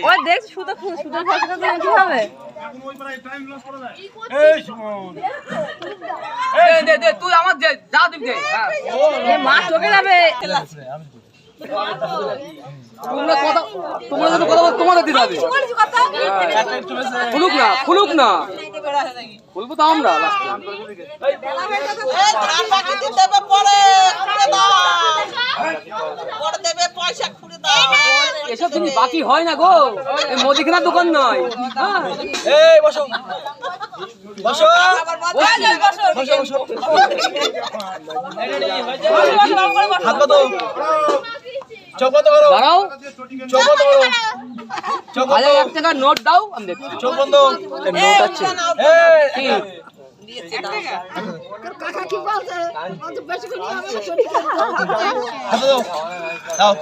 ওই দেখ সুতো সুতো ফাঁকা তো কি হবে? এই শুন দে দে তুই আমার দে যা দিবি দে। এই মাছ চোখে যাবে। তোমরা কথা তোমরা যদি কথা বলো তোমাদের দিতে হবে। খুলুক না খুলবো তো আমরা এসব জিনিস বাকি হয় না গো, এই মুদিখানার দোকান নয়। এই বসো বসো বসো বসো হাত পাতো চোখ বন্ধ করো দাঁড়াও, চোখ বন্ধ করো চোখ বন্ধ 1000 টাকার নোট দাও আমি দেখছি। চোখ বন্ধ নোট আছে এই কাকা কি বলছে অত বেশি করে আমি শরীর হাত দাও দাও